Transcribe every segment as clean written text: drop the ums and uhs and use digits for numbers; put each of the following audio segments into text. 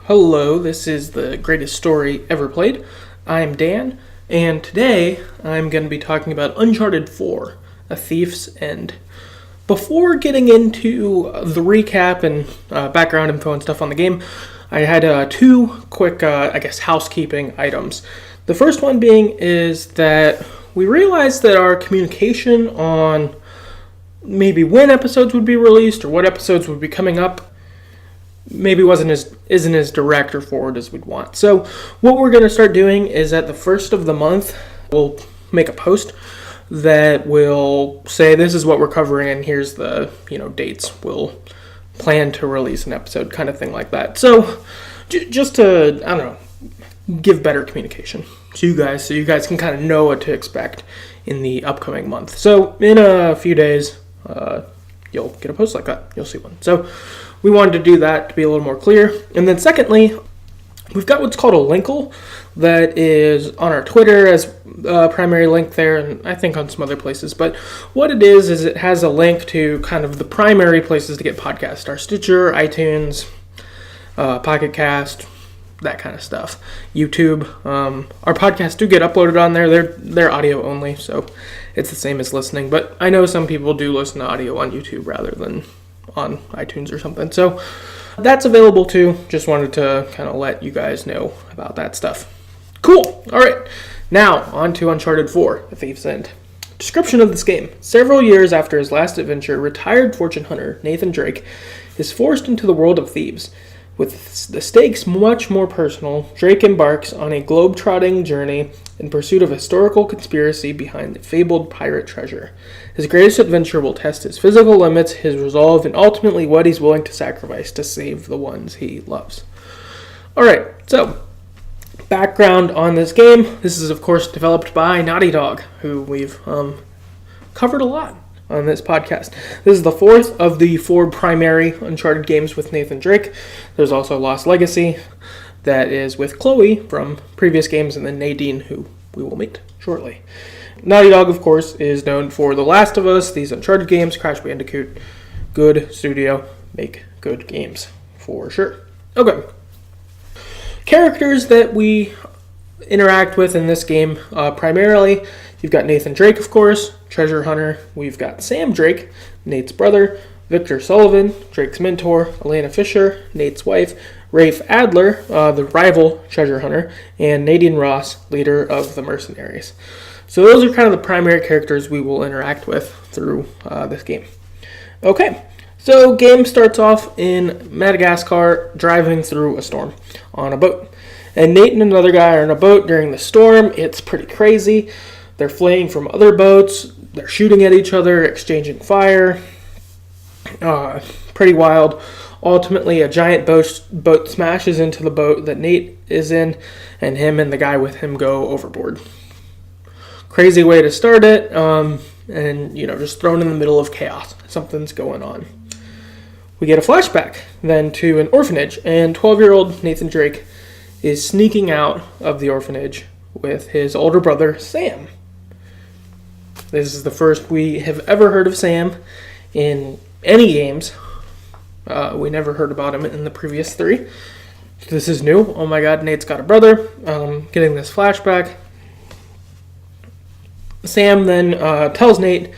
Hello, this is The Greatest Story Ever Played. I'm Dan, and today I'm going to be talking about Uncharted 4, A Thief's End. Before getting into the recap and background info and stuff on the game, I had two quick, housekeeping items. The first one being is that we realized that our communication on maybe when episodes would be released or what episodes would be coming up maybe isn't as direct or forward as we'd want. So what we're going to start doing is at the first of the month, we'll make a post that will say this is what we're covering and here's the dates we'll plan to release an episode, kind of thing like that. So just to give better communication to you guys so you guys can kind of know what to expect in the upcoming month. So in a few days you'll get a post like that. You'll see one. So we wanted to do that to be a little more clear. And then secondly, we've got what's called a linkle that is on our Twitter as a primary link there, and I think on some other places. But what it is it has a link to kind of the primary places to get podcasts, our Stitcher, iTunes, Pocket Cast, that kind of stuff. YouTube. Our podcasts do get uploaded on there. They're audio only, so it's the same as listening. But I know some people do listen to audio on YouTube rather than on iTunes or something. So that's available too. Just wanted to kind of let you guys know about that stuff. Cool. All right. Now on to Uncharted 4, A Thief's End. Description of this game. Several years after his last adventure, retired fortune hunter Nathan Drake is forced into the world of thieves. With the stakes much more personal, Drake embarks on a globe-trotting journey in pursuit of a historical conspiracy behind the fabled pirate treasure. His greatest adventure will test his physical limits, his resolve, and ultimately what he's willing to sacrifice to save the ones he loves. Alright, so background on this game. This is, of course, developed by Naughty Dog, who we've covered a lot on this podcast. This is the fourth of the four primary Uncharted games with Nathan Drake. There's also Lost Legacy that is with Chloe from previous games, and then Nadine, who we will meet shortly. Naughty Dog, of course, is known for The Last of Us, these Uncharted games, Crash Bandicoot. Good studio, make good games, for sure. Okay. Characters that we interact with in this game, primarily, you've got Nathan Drake, of course, treasure hunter. We've got Sam Drake, Nate's brother, Victor Sullivan, Drake's mentor, Elena Fisher, Nate's wife, Rafe Adler, the rival treasure hunter, and Nadine Ross, leader of the mercenaries. So those are kind of the primary characters we will interact with through this game. Okay, so game starts off in Madagascar, driving through a storm on a boat. And Nate and another guy are in a boat during the storm. It's pretty crazy. They're fleeing from other boats. They're shooting at each other, exchanging fire. Pretty wild. Ultimately, a giant boat smashes into the boat that Nate is in, and him and the guy with him go overboard. Crazy way to start it, and just thrown in the middle of chaos. Something's going on. We get a flashback then to an orphanage, and 12-year-old Nathan Drake is sneaking out of the orphanage with his older brother, Sam. This is the first we have ever heard of Sam in any games. We never heard about him in the previous three. So this is new. Oh my god, Nate's got a brother. Getting this flashback. Sam then tells Nate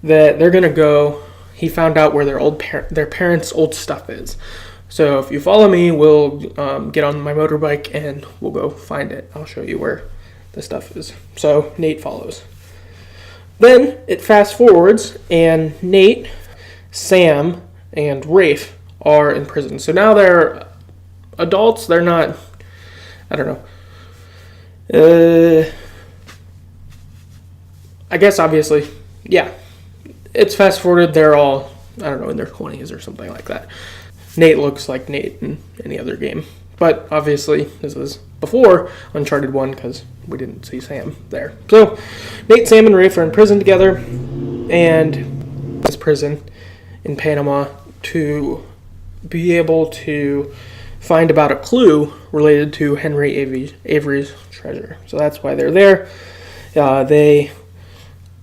that they're going to go. He found out where their parents' old stuff is. So if you follow me, we'll get on my motorbike and we'll go find it. I'll show you where the stuff is. So Nate follows. Then it fast forwards, and Nate, Sam, and Rafe are in prison. So now they're adults. They're not, I guess obviously, yeah. It's fast forwarded. They're all, in their 20s or something like that. Nate looks like Nate in any other game. But obviously, this is before Uncharted 1 because we didn't see Sam there. So, Nate, Sam, and Rafe are in prison together. And this prison in Panama to be able to find about a clue related to Henry Avery's treasure. So that's why they're there. They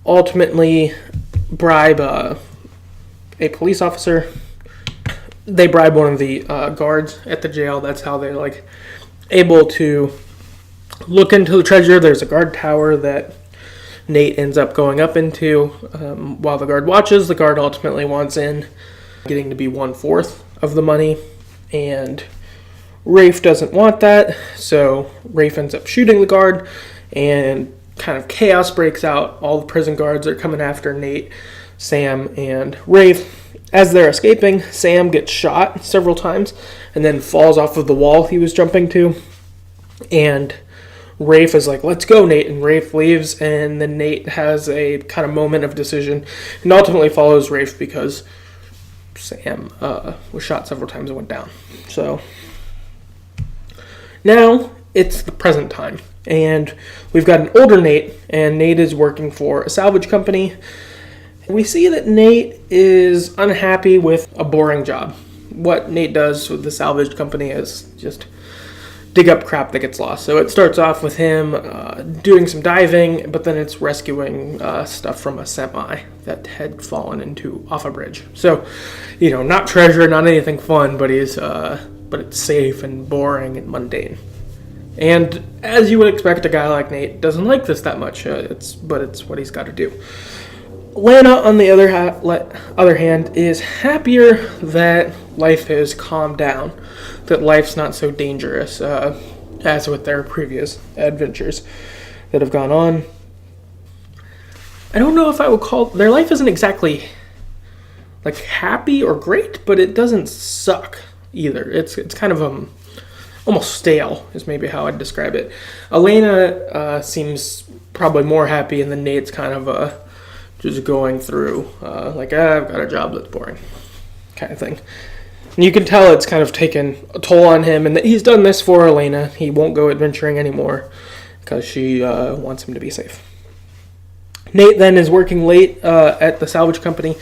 ultimately bribe a police officer they bribe one of the guards at the jail. That's how they're like able to look into the treasure. There's a guard tower that Nate ends up going up into while the guard watches. The guard ultimately wants in, getting to be 1/4 of the money, and Rafe doesn't want that, so Rafe ends up shooting the guard, and kind of chaos breaks out. All the prison guards are coming after Nate, Sam, and Rafe. As they're escaping, Sam gets shot several times and then falls off of the wall he was jumping to, and Rafe is like, "Let's go, Nate," and Rafe leaves, and then Nate has a kind of moment of decision and ultimately follows Rafe because Sam was shot several times and went down. So now it's the present time, and we've got an older Nate, and Nate is working for a salvage company. We see that Nate is unhappy with a boring job. What Nate does with the salvage company is just dig up crap that gets lost. So it starts off with him doing some diving, but then it's rescuing stuff from a semi that had fallen off a bridge. So, not treasure, not anything fun, but it's safe and boring and mundane. And as you would expect, a guy like Nate doesn't like this that much. But it's what he's got to do. Lana, on the other hand, is happier that life has calmed down, that life's not so dangerous as with their previous adventures that have gone on. I don't know if I would call their life isn't exactly like happy or great, but it doesn't suck either. It's kind of almost stale is maybe how I'd describe it. Elena seems probably more happy, and then Nate's kind of just going through I've got a job that's boring kind of thing. And you can tell it's kind of taken a toll on him, and that he's done this for Elena. He won't go adventuring anymore because she wants him to be safe. Nate then is working late at the salvage company,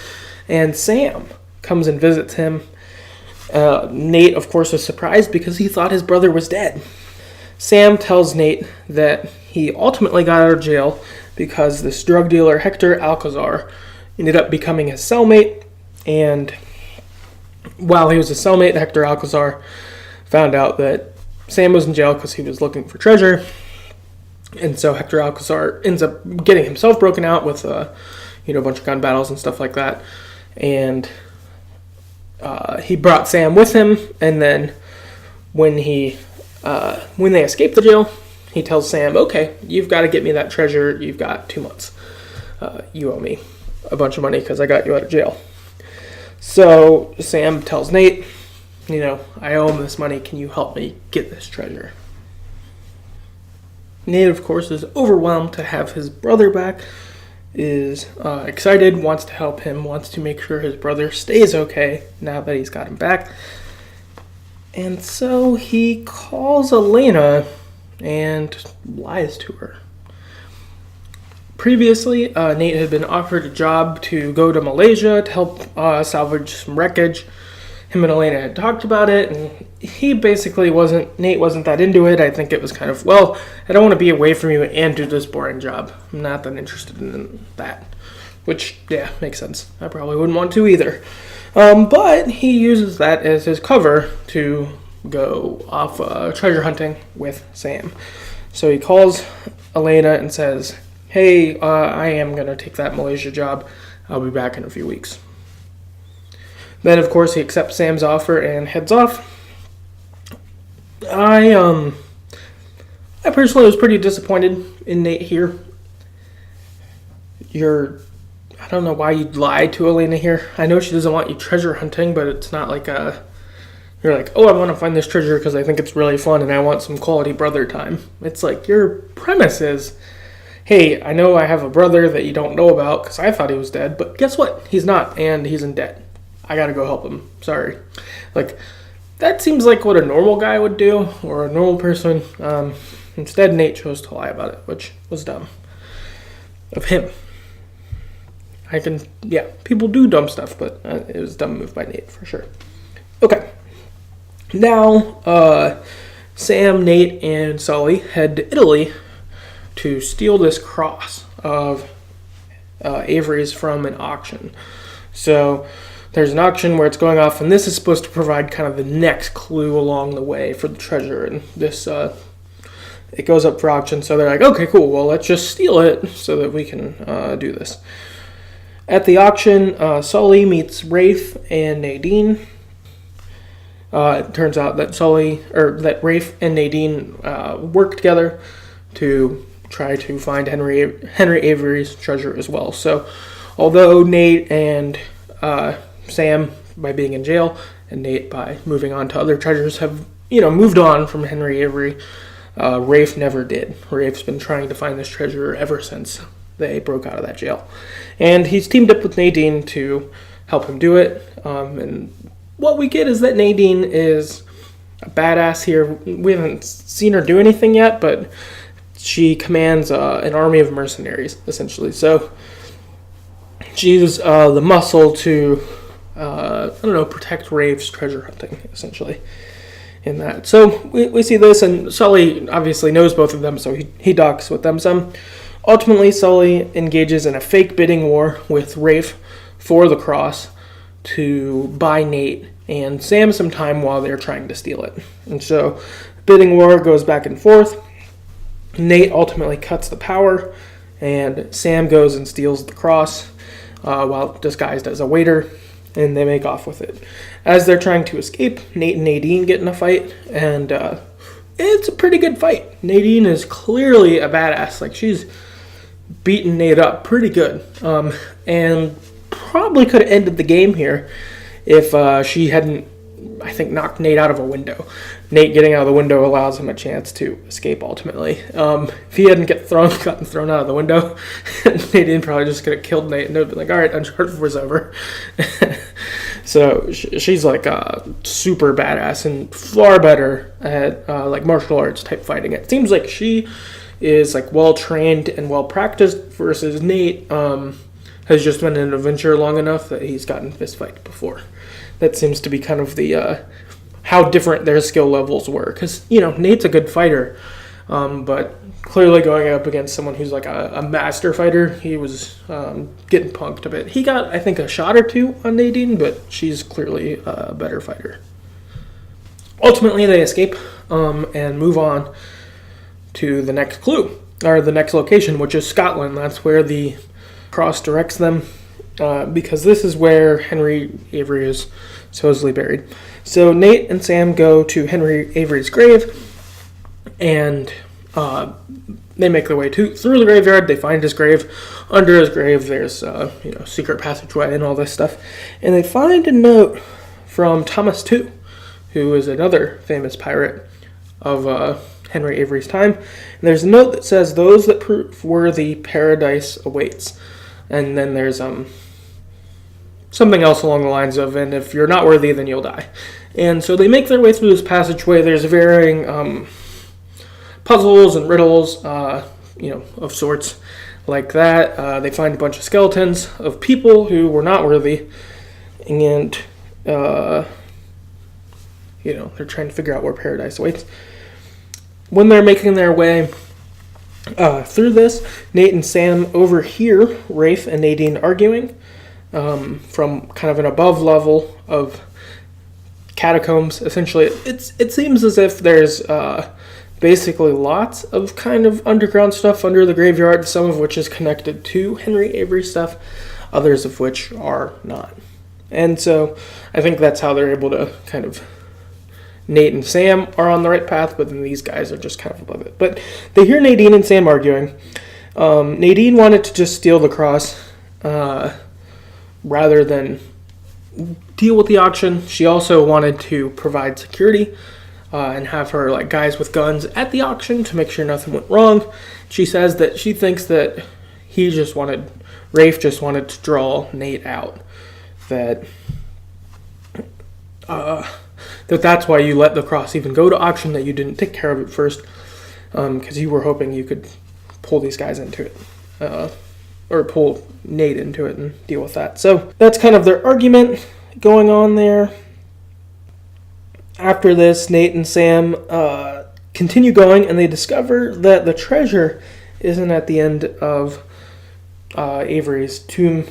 and Sam comes and visits him. Nate, of course, is surprised because he thought his brother was dead. Sam tells Nate that he ultimately got out of jail because this drug dealer, Hector Alcazar, ended up becoming his cellmate, and while he was a cellmate, Hector Alcazar found out that Sam was in jail because he was looking for treasure. And so Hector Alcazar ends up getting himself broken out with a bunch of gun battles and stuff like that. And he brought Sam with him. And then when they escape the jail, he tells Sam, "Okay, you've got to get me that treasure. You've got 2 months. You owe me a bunch of money because I got you out of jail." So Sam tells Nate, "I owe him this money. Can you help me get this treasure?" Nate, of course, is overwhelmed to have his brother back, is excited, wants to help him, wants to make sure his brother stays okay now that he's got him back. And so he calls Elena and lies to her. Previously, Nate had been offered a job to go to Malaysia to help salvage some wreckage. Him and Elena had talked about it, and Nate wasn't that into it. I think it was kind of, I don't want to be away from you and do this boring job. I'm not that interested in that. Which, yeah, makes sense. I probably wouldn't want to either. But he uses that as his cover to go off treasure hunting with Sam. So he calls Elena and says, "Hey, I am going to take that Malaysia job. I'll be back in a few weeks." Then, of course, he accepts Sam's offer and heads off. I personally was pretty disappointed in Nate here. I don't know why you'd lie to Elena here. I know she doesn't want you treasure hunting, but it's not like you're like, "Oh, I want to find this treasure because I think it's really fun and I want some quality brother time." It's like your premise is, "Hey, I know I have a brother that you don't know about because I thought he was dead, but guess what? He's not, and he's in debt. I gotta go help him. Sorry." That seems like what a normal guy would do, or a normal person. Instead, Nate chose to lie about it, which was dumb of him. People do dumb stuff, but it was a dumb move by Nate, for sure. Okay. Now, Sam, Nate, and Sully head to Italy to steal this cross of Avery's from an auction. So there's an auction where it's going off, and this is supposed to provide kind of the next clue along the way for the treasure. And this, it goes up for auction, so they're like, okay, cool, well, let's just steal it so that we can do this. At the auction, Sully meets Rafe and Nadine. It turns out that Rafe and Nadine work together to try to find Henry Avery's treasure as well. So, although Nate and Sam, by being in jail, and Nate by moving on to other treasures, have moved on from Henry Avery, Rafe never did. Rafe's been trying to find this treasure ever since they broke out of that jail, and he's teamed up with Nadine to help him do it. And what we get is that Nadine is a badass here. We haven't seen her do anything yet, but she commands an army of mercenaries, essentially. So she's the muscle to, protect Rafe's treasure hunting, essentially, in that. So we see this, and Sully obviously knows both of them, so he docks with them some. Ultimately, Sully engages in a fake bidding war with Rafe for the cross to buy Nate and Sam some time while they're trying to steal it. And so the bidding war goes back and forth. Nate ultimately cuts the power, and Sam goes and steals the cross while disguised as a waiter, and they make off with it. As they're trying to escape, Nate and Nadine get in a fight, and it's a pretty good fight. Nadine is clearly a badass. Like, she's beaten Nate up pretty good, and probably could have ended the game here if she hadn't, I think, knocked Nate out of a window. Nate getting out of the window allows him a chance to escape ultimately. If he hadn't gotten thrown out of the window, Nadine probably just could have killed Nate and it would have been like, all right, Uncharted 4's over. So she's like super badass and far better at like martial arts type fighting. It seems like she is like well trained and well practiced versus Nate has just been in an adventure long enough that he's gotten fist fight before. That seems to be kind of the how different their skill levels were, because Nate's a good fighter, but clearly going up against someone who's like a master fighter, he was getting punked a bit. He got, I think, a shot or two on Nadine, but she's clearly a better fighter. Ultimately, they escape and move on to the next clue, or the next location, which is Scotland. That's where the cross directs them, because this is where Henry Avery is supposedly buried. So Nate and Sam go to Henry Avery's grave, and they make their way through the graveyard. They find his grave. Under his grave, there's secret passageway and all this stuff, and they find a note from Thomas II, who is another famous pirate of Henry Avery's time. And there's a note that says, "Those that prove worthy, paradise awaits." And then there's something else along the lines of, "And if you're not worthy, then you'll die." And so they make their way through this passageway. There's varying puzzles and riddles, of sorts like that. They find a bunch of skeletons of people who were not worthy, and they're trying to figure out where paradise awaits. When they're making their way through this, Nate and Sam overhear Rafe and Nadine arguing from kind of an above level of catacombs. Essentially, it seems as if there's basically lots of kind of underground stuff under the graveyard, some of which is connected to Henry Avery stuff, others of which are not. And so I think that's how they're able to kind of, Nate and Sam are on the right path, but then these guys are just kind of above it. But they hear Nadine and Sam arguing. Nadine wanted to just steal the cross rather than deal with the auction. She also wanted to provide security and have her like guys with guns at the auction to make sure nothing went wrong. She says that she thinks that Rafe just wanted to draw Nate out. That's why you let the cross even go to auction, that you didn't take care of it first, because you were hoping you could pull these guys into it, or pull Nate into it and deal with that. So that's kind of their argument going on there. After this, Nate and Sam continue going, and they discover that the treasure isn't at the end of Avery's tomb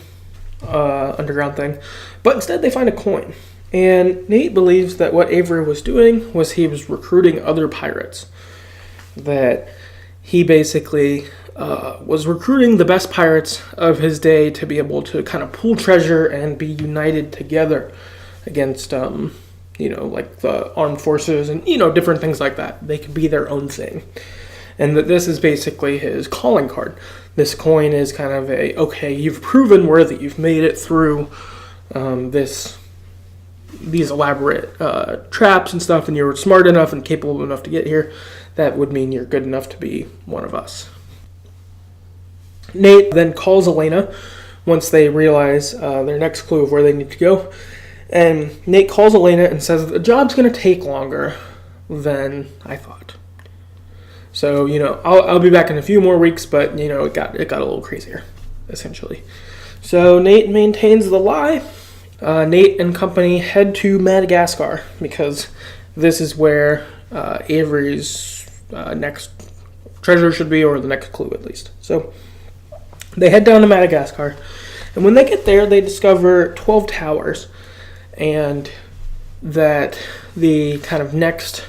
underground thing. But instead they find a coin. And Nate believes that what Avery was doing was he was recruiting other pirates. That he basically was recruiting the best pirates of his day to be able to kind of pool treasure and be united together against, like the armed forces and, different things like that. They could be their own thing. And that this is basically his calling card. This coin is kind of okay, you've proven worthy. You've made it through these elaborate traps and stuff, and you're smart enough and capable enough to get here. That would mean you're good enough to be one of us. Nate then calls Elena once they realize their next clue of where they need to go. And Nate calls Elena and says the job's going to take longer than I thought. So, I'll be back in a few more weeks, but, it got a little crazier, essentially. So Nate maintains the lie. Nate and company head to Madagascar because this is where Avery's next treasure should be, or the next clue at least. So they head down to Madagascar, and when they get there, they discover 12 towers, and that the kind of next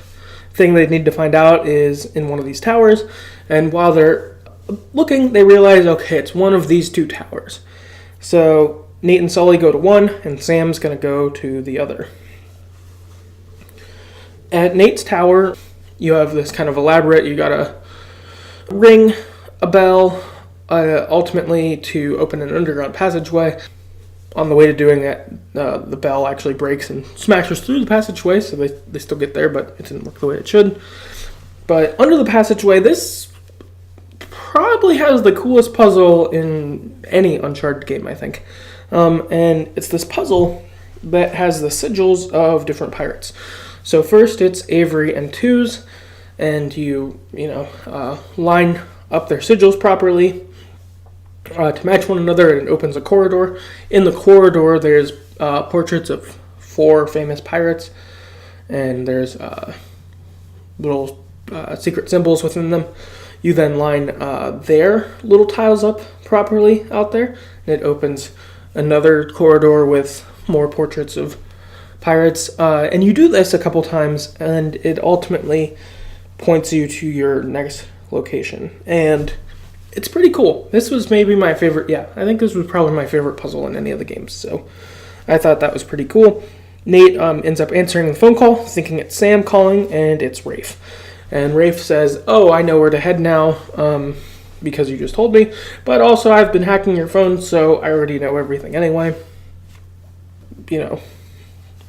thing they need to find out is in one of these towers. And while they're looking, they realize, okay, it's one of these two towers. So Nate and Sully go to one, and Sam's going to go to the other. At Nate's tower, you have this kind of elaborate, you got to ring a bell, ultimately to open an underground passageway. On the way to doing that, the bell actually breaks and smashes through the passageway, so they still get there, but it didn't work the way it should. But under the passageway, this probably has the coolest puzzle in any Uncharted game, I think. And it's this puzzle that has the sigils of different pirates. So first it's Avery and Twos, and you line up their sigils properly to match one another, and it opens a corridor. In the corridor, there's portraits of 4 famous pirates, and there's little secret symbols within them. You then line their little tiles up properly out there, and it opens another corridor with more portraits of pirates. And you do this a couple times, and it ultimately points you to your next location. And it's pretty cool. This was maybe my favorite. Yeah, I think this was probably my favorite puzzle in any of the games. So I thought that was pretty cool. Nate ends up answering the phone call, thinking it's Sam calling, and it's Rafe. And Rafe says, "Oh, I know where to head now, because you just told me. But also, I've been hacking your phone, so I already know everything anyway.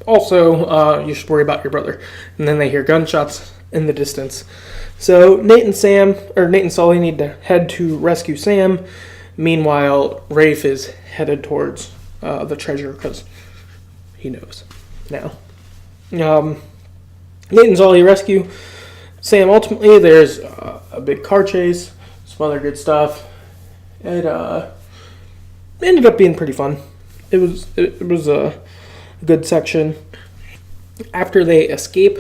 Also, you should worry about your brother." And then they hear gunshots in the distance. So Nate and Sully need to head to rescue Sam. Meanwhile, Rafe is headed towards the treasure because he knows now. Nate and Sully rescue Sam. Ultimately, there's a big car chase, some other good stuff. It ended up being pretty fun. It was a good section. After they escape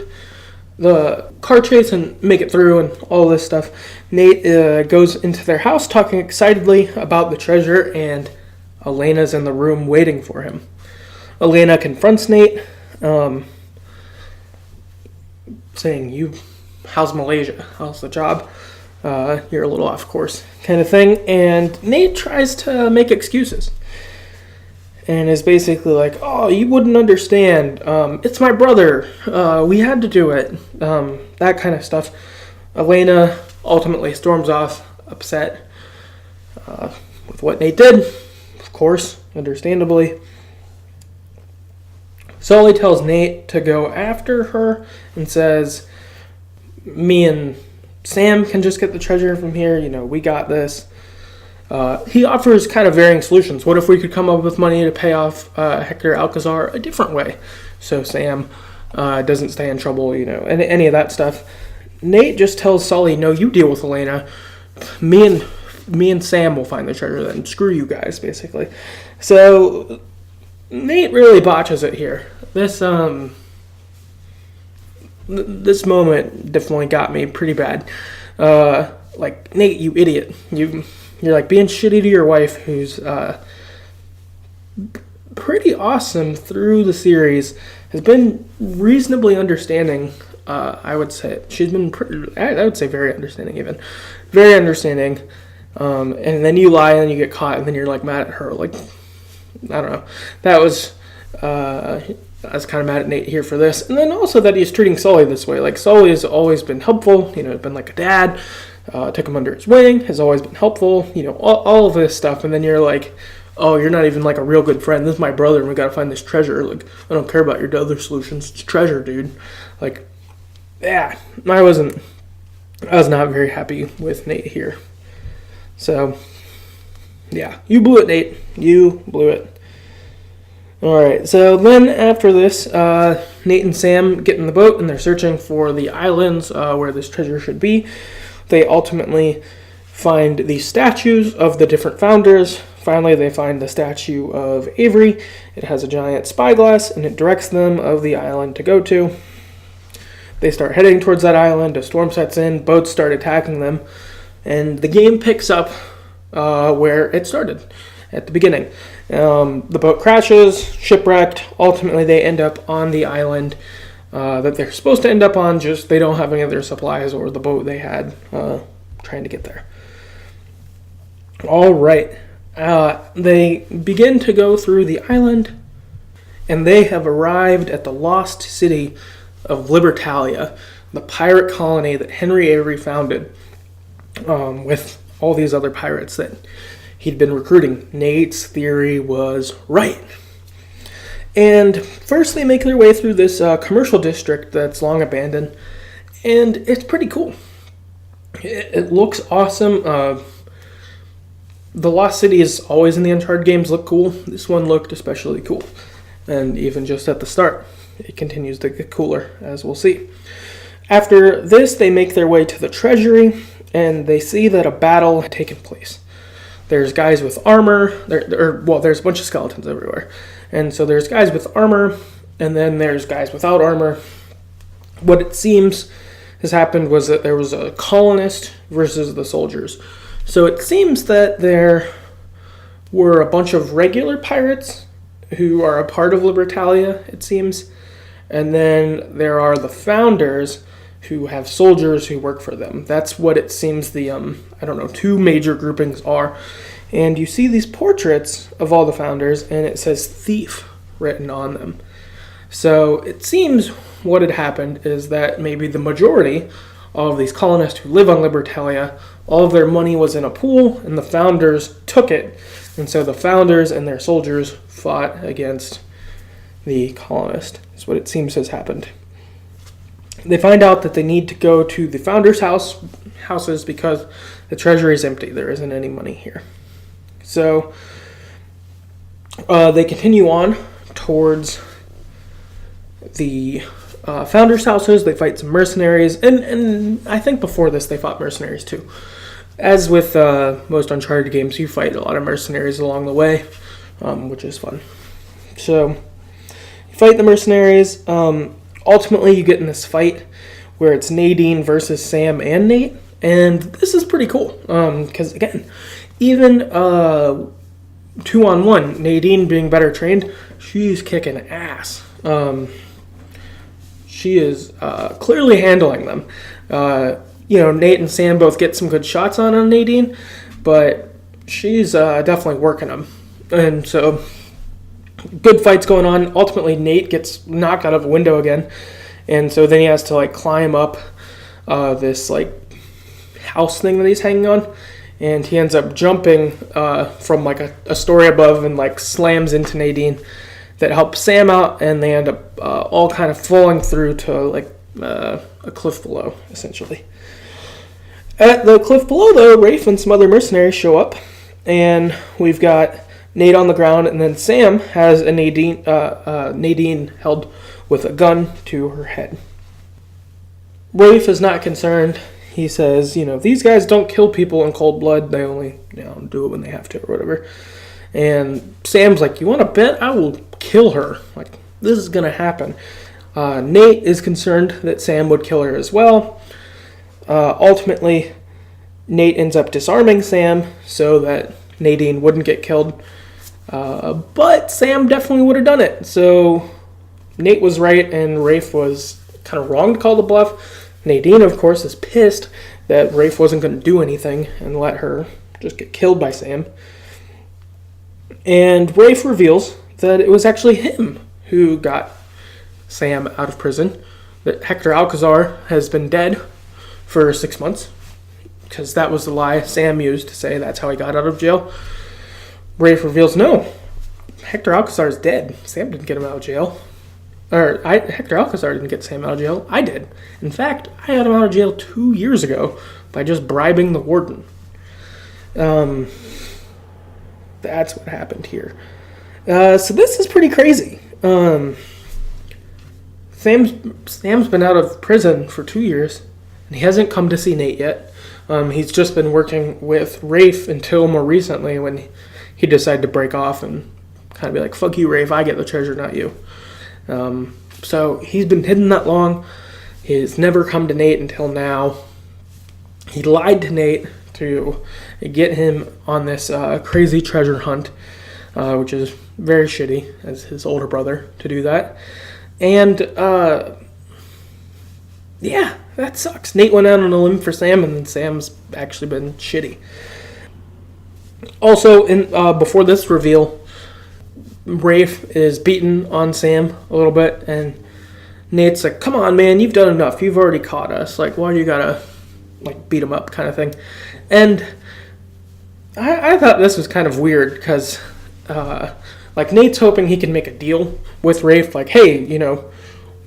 the car chase and make it through and all this stuff, Nate goes into their house talking excitedly about the treasure, and Elena's in the room waiting for him. Elena confronts Nate, saying, how's Malaysia? How's the job? You're a little off course, kind of thing. And Nate tries to make excuses and is basically like, "Oh, you wouldn't understand. It's my brother. We had to do it." That kind of stuff. Elena ultimately storms off, upset with what Nate did, of course, understandably. Sully tells Nate to go after her and says, "Me and Sam can just get the treasure from here. We got this." He offers kind of varying solutions. What if we could come up with money to pay off Hector Alcazar a different way, so Sam doesn't stay in trouble, and any of that stuff. Nate just tells Sully, "No, you deal with Elena. Me and Sam will find the treasure then. Screw you guys," basically. So Nate really botches it here. This moment definitely got me pretty bad. Like, "Nate, you idiot. You're like being shitty to your wife, who's pretty awesome through the series, has been reasonably understanding. I would say she's been I would say very understanding, even very understanding. And then you lie and you get caught, and then you're like mad at her. Like, I don't know. That was I was kind of mad at Nate here for this, and then also that he's treating Sully this way. Like, Sully has always been helpful. Been like a dad. Took him under his wing. Has always been helpful. All of this stuff, and then you're like, oh, you're not even like a real good friend. This is my brother, and we gotta find this treasure. Like, I don't care about your other solutions. It's treasure, dude. Like, yeah, I was not very happy with Nate here. So, yeah, you blew it, Nate. You blew it. Alright, so then after this, Nate and Sam get in the boat, and they're searching for the islands where this treasure should be. They ultimately find the statues of the different founders. Finally, they find the statue of Avery. It has a giant spyglass, and it directs them of the island to go to. They start heading towards that island. A storm sets in. Boats start attacking them. And the game picks up where it started, at the beginning. The boat crashes, shipwrecked. Ultimately, they end up on the island that they're supposed to end up on, just they don't have any of their supplies or the boat they had trying to get there. All right. They begin to go through the island, and they have arrived at the lost city of Libertalia, the pirate colony that Henry Avery founded with all these other pirates that he'd been recruiting. Nate's theory was right. And first they make their way through this commercial district that's long abandoned, and it's pretty cool. It looks awesome. The Lost Cities always in the Uncharted games look cool. This one looked especially cool. And even just at the start, it continues to get cooler, as we'll see. After this, they make their way to the treasury, and they see that a battle had taken place. There's guys with armor. There's a bunch of skeletons everywhere. And so there's guys with armor, and then there's guys without armor. What it seems has happened was that there was a colonist versus the soldiers. So it seems that there were a bunch of regular pirates who are a part of Libertalia, it seems. And then there are the founders who have soldiers who work for them. That's what it seems the, two major groupings are. And you see these portraits of all the founders, and it says thief written on them. So it seems what had happened is that maybe the majority of these colonists who live on Libertalia, all of their money was in a pool, and the founders took it. And so the founders and their soldiers fought against the colonists. That's what it seems has happened. They find out that they need to go to the founders' houses because the treasury is empty. There isn't any money here. So they continue on towards the founders' houses. They fight some mercenaries, and I think before this they fought mercenaries too. As with most Uncharted games, you fight a lot of mercenaries along the way, which is fun. So you fight the mercenaries. Ultimately, you get in this fight where it's Nadine versus Sam and Nate, and this is pretty cool because, again, even 2-on-1, Nadine being better trained, she's kicking ass. She is clearly handling them. Nate and Sam both get some good shots on Nadine, but she's definitely working them. And so good fights going on. Ultimately, Nate gets knocked out of a window again, and so then he has to climb up this house thing that he's hanging on, and he ends up jumping from a story above and slams into Nadine. That helps Sam out, and they end up all kind of falling through to a cliff below, essentially. At the cliff below, though, Rafe and some other mercenaries show up, and we've got Nate on the ground, and then Sam has a Nadine held with a gun to her head. Rafe is not concerned. He says, these guys don't kill people in cold blood. They only do it when they have to or whatever. And Sam's like, you want to bet? I will kill her. This is going to happen. Nate is concerned that Sam would kill her as well. Ultimately, Nate ends up disarming Sam so that Nadine wouldn't get killed. But Sam definitely would have done it. So Nate was right, and Rafe was kind of wrong to call the bluff. Nadine, of course, is pissed that Rafe wasn't going to do anything and let her just get killed by Sam. And Rafe reveals that it was actually him who got Sam out of prison. That Hector Alcazar has been dead for 6 months, because that was the lie Sam used to say that's how he got out of jail. Rafe reveals, no, Hector Alcazar is dead. Sam didn't get him out of jail. Hector Alcazar didn't get Sam out of jail. I did. In fact, I got him out of jail 2 years ago by just bribing the warden. That's what happened here. So this is pretty crazy. Sam's been out of prison for 2 years, and he hasn't come to see Nate yet. He's just been working with Rafe until more recently when he decided to break off and kind of be like, fuck you, Rafe, I get the treasure, not you. So he's been hidden that long. He's never come to Nate until now. He lied to Nate to get him on this crazy treasure hunt, which is very shitty as his older brother to do that. And yeah, that sucks. Nate went out on a limb for Sam, and then Sam's actually been shitty. Also, before this reveal, Rafe is beating on Sam a little bit, and Nate's like, come on, man, you've done enough. You've already caught us. Like, why do you gotta, beat him up kind of thing? And I thought this was kind of weird, because, Nate's hoping he can make a deal with Rafe, like, hey,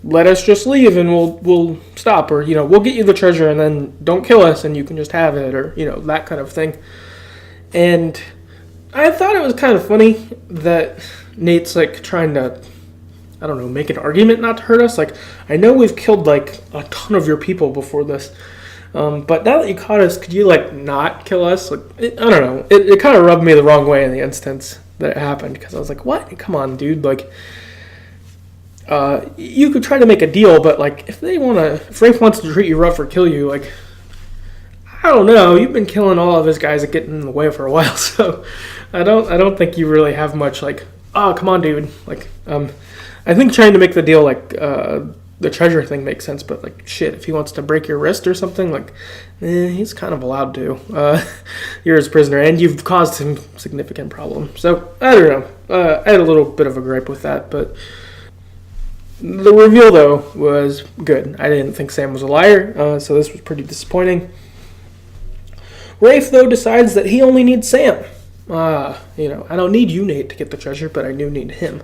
let us just leave and we'll stop, or, we'll get you the treasure and then don't kill us and you can just have it, or, that kind of thing. And I thought it was kind of funny that Nate's, trying to, make an argument not to hurt us. I know we've killed, a ton of your people before this, but now that you caught us, could you, not kill us? I don't know. It kind of rubbed me the wrong way in the instance that it happened, because I was like, what? Come on, dude. You could try to make a deal, but, if Rafe wants to treat you rough or kill you, I don't know. You've been killing all of his guys and getting in the way for a while, so I don't think you really have much, oh, come on, dude. I think trying to make the deal, the treasure thing makes sense, but, shit, if he wants to break your wrist or something, he's kind of allowed to. You're his prisoner, and you've caused him significant problems. So, I don't know. I had a little bit of a gripe with that, but the reveal, though, was good. I didn't think Sam was a liar, so this was pretty disappointing. Rafe, though, decides that he only needs Sam. I don't need you, Nate, to get the treasure, but I do need him.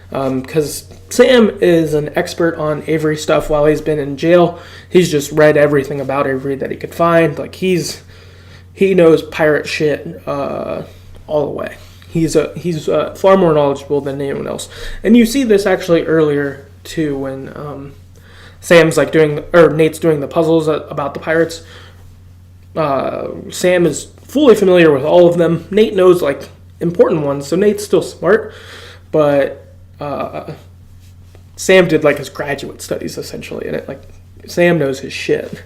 Because Sam is an expert on Avery stuff while he's been in jail. He's just read everything about Avery that he could find. He knows pirate shit all the way. He's far more knowledgeable than anyone else. And you see this actually earlier, too, when Nate's doing the puzzles about the pirates. Sam is fully familiar with all of them. Nate knows, important ones, so Nate's still smart. But Sam did, his graduate studies, essentially, and Sam knows his shit.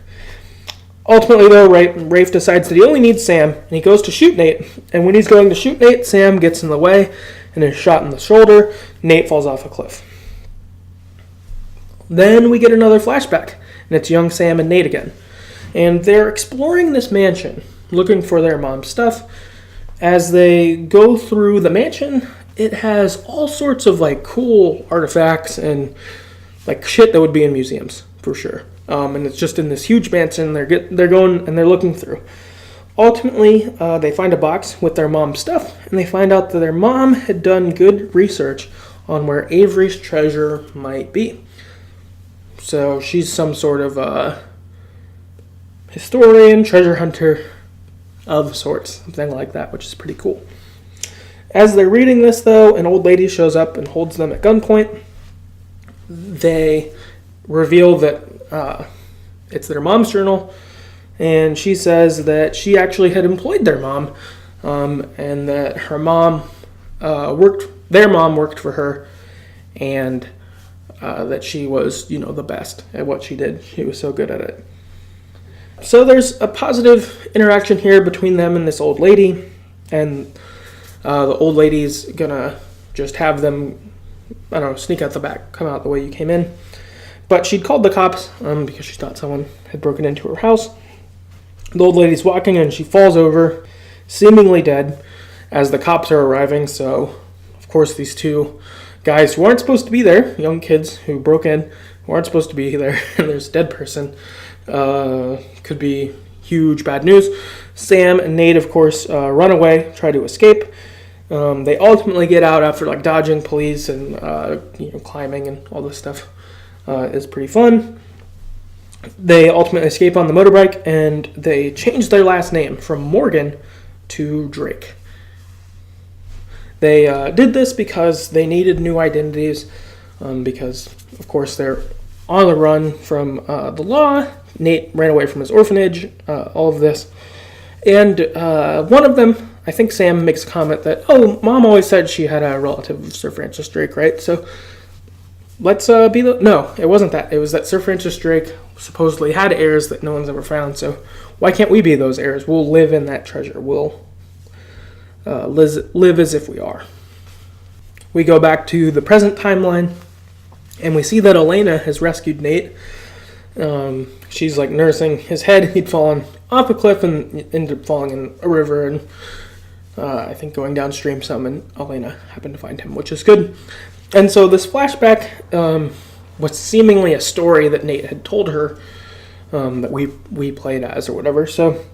Ultimately, though, Rafe decides that he only needs Sam, and he goes to shoot Nate. And when he's going to shoot Nate, Sam gets in the way and is shot in the shoulder. Nate falls off a cliff. Then we get another flashback, and it's young Sam and Nate again. And they're exploring this mansion, looking for their mom's stuff. As they go through the mansion, it has all sorts of, cool artifacts and, shit that would be in museums, for sure. And it's just in this huge mansion. They're going and they're looking through. Ultimately, they find a box with their mom's stuff, and they find out that their mom had done good research on where Avery's treasure might be. So she's some sort of historian, treasure hunter of sorts, something like that, which is pretty cool. As they're reading this, though, an old lady shows up and holds them at gunpoint. They reveal that it's their mom's journal, and she says that she actually had employed their mom, and that their mom worked for her, and that she was, the best at what she did. She was so good at it. So there's a positive interaction here between them and this old lady, and The old lady's gonna just have them, I don't know, sneak out the back, come out the way you came in. But she'd called the cops because she thought someone had broken into her house. The old lady's walking and she falls over, seemingly dead, as the cops are arriving. So, of course, these two guys who aren't supposed to be there, young kids who broke in, who aren't supposed to be there, and there's a dead person, could be huge bad news. Sam and Nate, of course, run away, try to escape. They ultimately get out after like dodging police and climbing and all this stuff. Is pretty fun. They ultimately escape on the motorbike, and they change their last name from Morgan to Drake. They did this because they needed new identities, because, of course, they're on the run from the law. Nate ran away from his orphanage, all of this. And one of them, I think Sam, makes a comment that, oh, Mom always said she had a relative of Sir Francis Drake, right? So let's be the... No, it wasn't that. It was that Sir Francis Drake supposedly had heirs that no one's ever found. So why can't we be those heirs? We'll live in that treasure. We'll live as if we are. We go back to the present timeline, and we see that Elena has rescued Nate. She's like nursing his head. He'd fallen off a cliff and ended up falling in a river, and I think going downstream some, and Elena happened to find him, which is good. And so this flashback was seemingly a story that Nate had told her, that we played as or whatever. So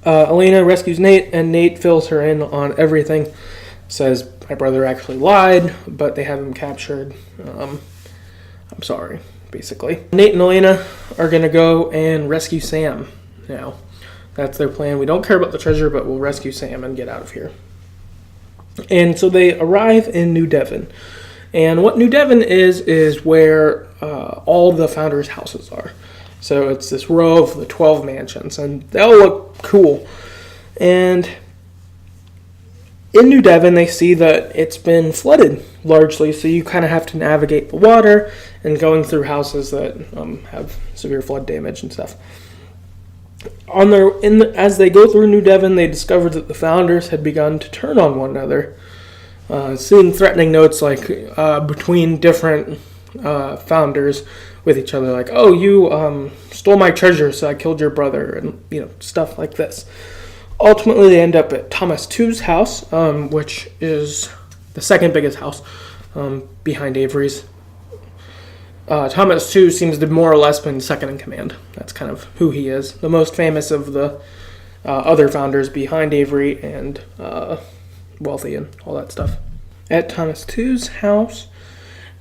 Elena rescues Nate, and Nate fills her in on everything. Says, my brother actually lied, but they have him captured. I'm sorry, basically. Nate and Elena are going to go and rescue Sam now. That's their plan. We don't care about the treasure, but we'll rescue Sam and get out of here. And so they arrive in New Devon. And what New Devon is where all the founders' houses are. So it's this row of the 12 mansions, and they all look cool. And in New Devon, they see that it's been flooded largely, so you kind of have to navigate the water and going through houses that have severe flood damage and stuff. As they go through New Devon, they discovered that the founders had begun to turn on one another, seeing threatening notes like between different founders with each other, like, "Oh, you stole my treasure, so I killed your brother," and stuff like this. Ultimately, they end up at Thomas Two's house, which is the second biggest house behind Avery's. Thomas Two seems to more or less been second in command. That's kind of who he is. The most famous of the other founders behind Avery and wealthy and all that stuff. At Thomas Two's house,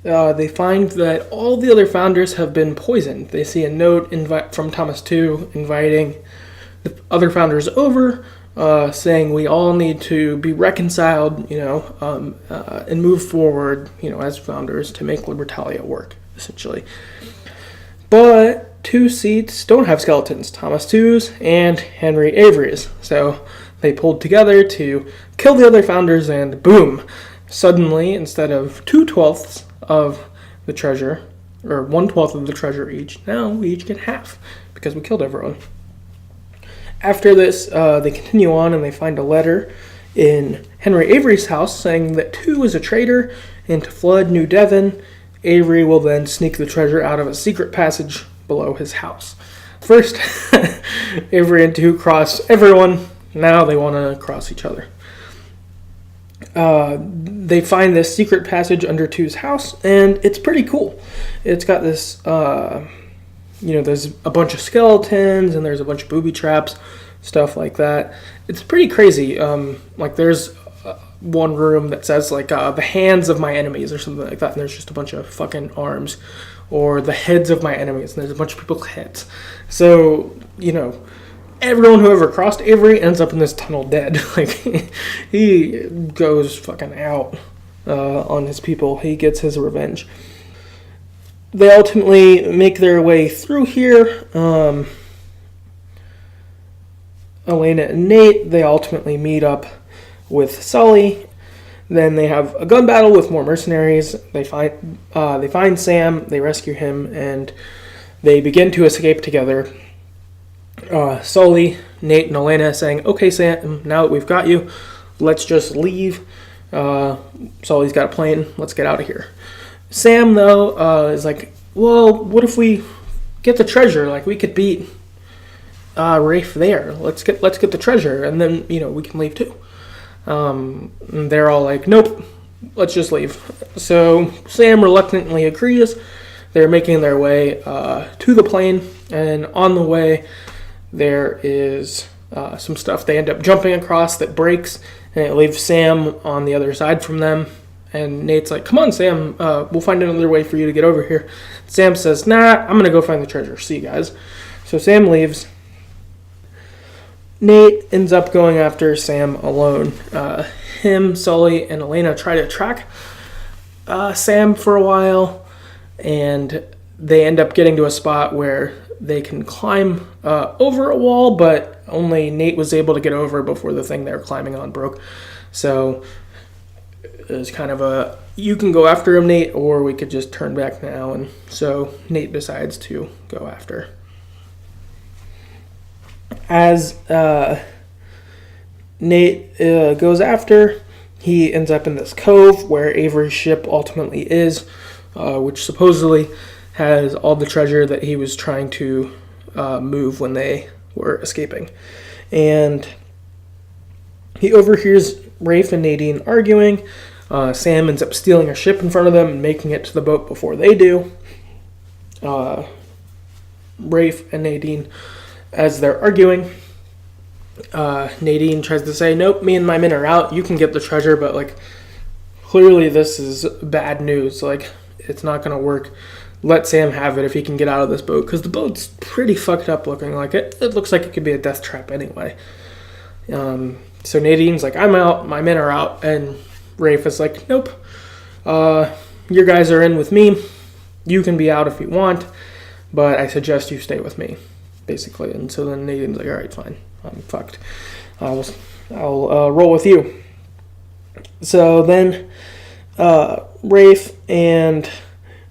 they find that all the other founders have been poisoned. They see a note from Thomas Two inviting the other founders over, saying we all need to be reconciled, and move forward, as founders to make Libertalia work, essentially. But two seats don't have skeletons, Thomas Two's and Henry Avery's. So they pulled together to kill the other founders, and boom, suddenly, instead of 2/12 of the treasure, or 1/12 of the treasure each, now we each get half, because we killed everyone. After this, they continue on and they find a letter in Henry Avery's house saying that Two is a traitor and to flood New Devon. Avery will then sneak the treasure out of a secret passage below his house. First, Avery and Two cross everyone. Now they want to cross each other. They find this secret passage under Two's house, and it's pretty cool. It's got this... there's a bunch of skeletons, and there's a bunch of booby traps, stuff like that. It's pretty crazy. There's one room that says, the hands of my enemies, or something like that, and there's just a bunch of fucking arms. Or the heads of my enemies, and there's a bunch of people's heads. So, everyone who ever crossed Avery ends up in this tunnel dead. He goes fucking out on his people. He gets his revenge. They ultimately make their way through here. Elena and Nate, they ultimately meet up with Sully. Then they have a gun battle with more mercenaries. They find Sam, they rescue him, and they begin to escape together. Sully, Nate, and Elena saying, "Okay, Sam, now that we've got you, let's just leave. Sully's got a plane. Let's get out of here. Sam, though, is like, well, what if we get the treasure? Like, we could beat Rafe there. Let's get the treasure, and then, we can leave too. And they're all like, nope, let's just leave. So Sam reluctantly agrees. They're making their way to the plane, and on the way, there is some stuff they end up jumping across that breaks, and it leaves Sam on the other side from them. And Nate's like, come on, Sam, we'll find another way for you to get over here. Sam says, nah, I'm going to go find the treasure. See you guys. So Sam leaves. Nate ends up going after Sam alone. Him, Sully, and Elena try to track Sam for a while, and they end up getting to a spot where they can climb over a wall, but only Nate was able to get over before the thing they were climbing on broke. So it was kind of a, you can go after him, Nate, or we could just turn back now. And so Nate decides to go after. As Nate goes after, he ends up in this cove where Avery's ship ultimately is, which supposedly has all the treasure that he was trying to move when they were escaping. And he overhears Rafe and Nadine arguing. Sam ends up stealing a ship in front of them and making it to the boat before they do. Rafe and Nadine, as they're arguing, Nadine tries to say, nope, me and my men are out. You can get the treasure, but, like, clearly this is bad news. Like, it's not going to work. Let Sam have it if he can get out of this boat, because the boat's pretty fucked up looking. Like, it looks like it could be a death trap anyway. So Nadine's like, I'm out, my men are out, and Rafe is like, nope, your guys are in with me. You can be out if you want, but I suggest you stay with me, basically. And so then Nadine's like, all right, fine, I'm fucked. I'll roll with you. So then Rafe and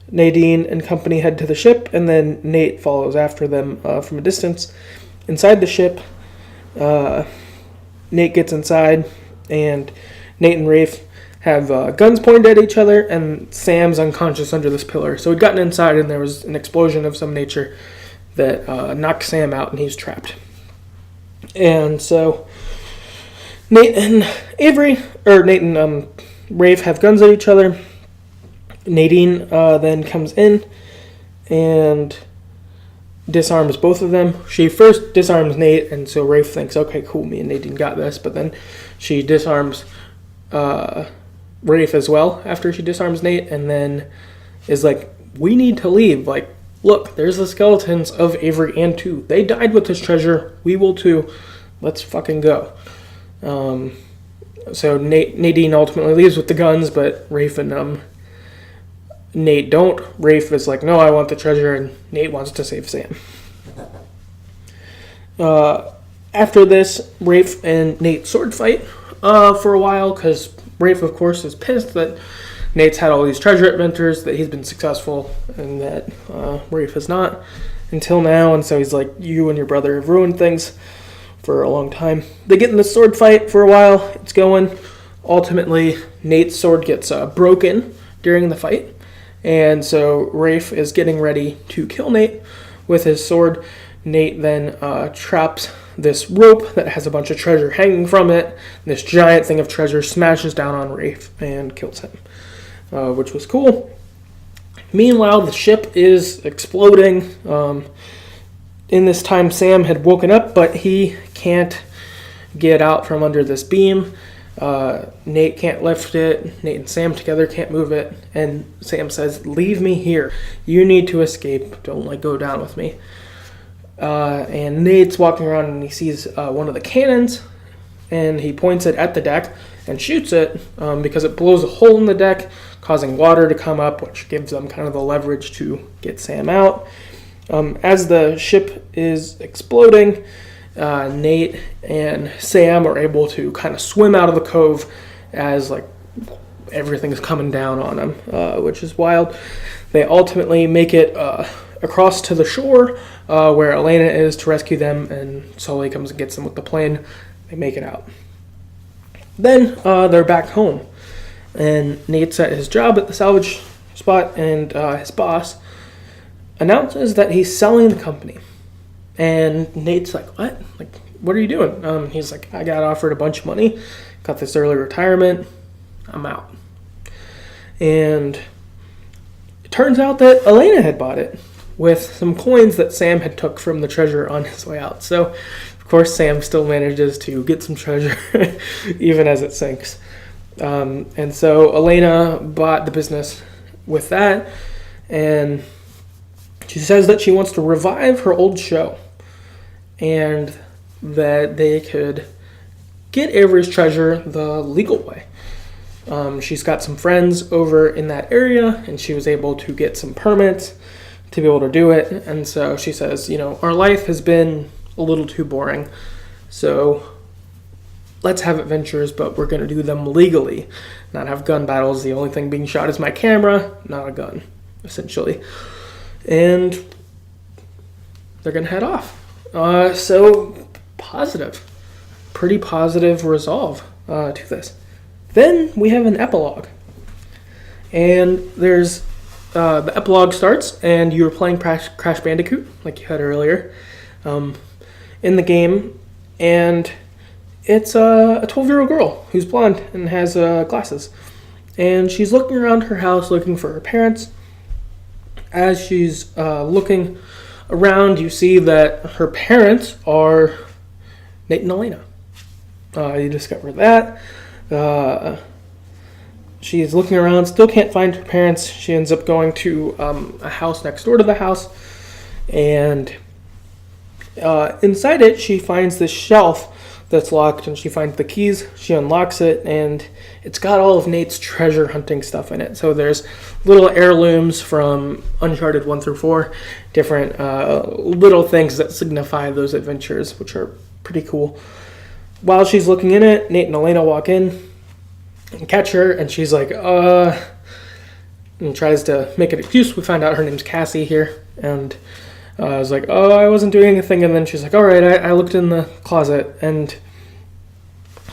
Nadine and company head to the ship, and then Nate follows after them from a distance. Inside the ship, Nate gets inside, and Nate and Rafe have guns pointed at each other, and Sam's unconscious under this pillar. So he'd gotten inside, and there was an explosion of some nature that knocked Sam out, and he's trapped. And so Nate and Rafe have guns at each other. Nadine then comes in and disarms both of them. She first disarms Nate, and so Rafe thinks, okay, cool, me and Nadine got this, but then she disarms Rafe as well after she disarms Nate, and then is like, we need to leave. Like, look, there's the skeletons of Avery and Tu. They died with this treasure. We will too. Let's fucking go. So Nadine ultimately leaves with the guns, but Rafe and Nate don't. Rafe is like, no, I want the treasure, and Nate wants to save Sam. After this, Rafe and Nate sword fight for a while, because Rafe, of course, is pissed that Nate's had all these treasure adventures, that he's been successful, and that Rafe has not until now, and so he's like, you and your brother have ruined things for a long time. They get in this sword fight for a while. It's going. Ultimately, Nate's sword gets broken during the fight, and so Rafe is getting ready to kill Nate with his sword. Nate then traps this rope that has a bunch of treasure hanging from it. This giant thing of treasure smashes down on Rafe and kills him, which was cool. Meanwhile, the ship is exploding. In this time, Sam had woken up, but he can't get out from under this beam. Nate can't lift it. Nate and Sam together can't move it. And Sam says, leave me here. You need to escape. Don't go down with me. And Nate's walking around and he sees one of the cannons, and he points it at the deck and shoots it because it blows a hole in the deck, causing water to come up, which gives them kind of the leverage to get Sam out. As the ship is exploding, Nate and Sam are able to kind of swim out of the cove as everything's coming down on them, which is wild. They ultimately make it across to the shore where Elena is to rescue them, and Sully comes and gets them with the plane. They make it out. Then they're back home, and Nate's at his job at the salvage spot, and his boss announces that he's selling the company. And Nate's like, what? Like, what are you doing? He's like, I got offered a bunch of money, got this early retirement, I'm out. And it turns out that Elena had bought it with some coins that Sam had took from the treasure on his way out. So, of course, Sam still manages to get some treasure even as it sinks. And so Elena bought the business with that, and she says that she wants to revive her old show and that they could get Avery's treasure the legal way. She's got some friends over in that area, and she was able to get some permits to be able to do it. And so she says, our life has been a little too boring, so let's have adventures, but we're going to do them legally, not have gun battles. The only thing being shot is my camera, not a gun, essentially. And they're going to head off. So pretty positive resolve to this. Then we have an epilogue. And there's the epilogue starts, and you're playing Crash Bandicoot, like you had earlier, in the game. And it's a 12-year-old girl who's blonde and has glasses. And she's looking around her house looking for her parents. As she's looking around, you see that her parents are Nate and Elena. You discover that. She's looking around, still can't find her parents. She ends up going to a house next door to the house. And inside it, she finds this shelf that's locked, and she finds the keys. She unlocks it, and it's got all of Nate's treasure hunting stuff in it. So there's little heirlooms from Uncharted 1 through 4, different little things that signify those adventures, which are pretty cool. While she's looking in it, Nate and Elena walk in and catch her, and she's like, and tries to make an excuse. We find out her name's Cassie here, and I was like, I wasn't doing anything. And then she's like, all right, I looked in the closet. And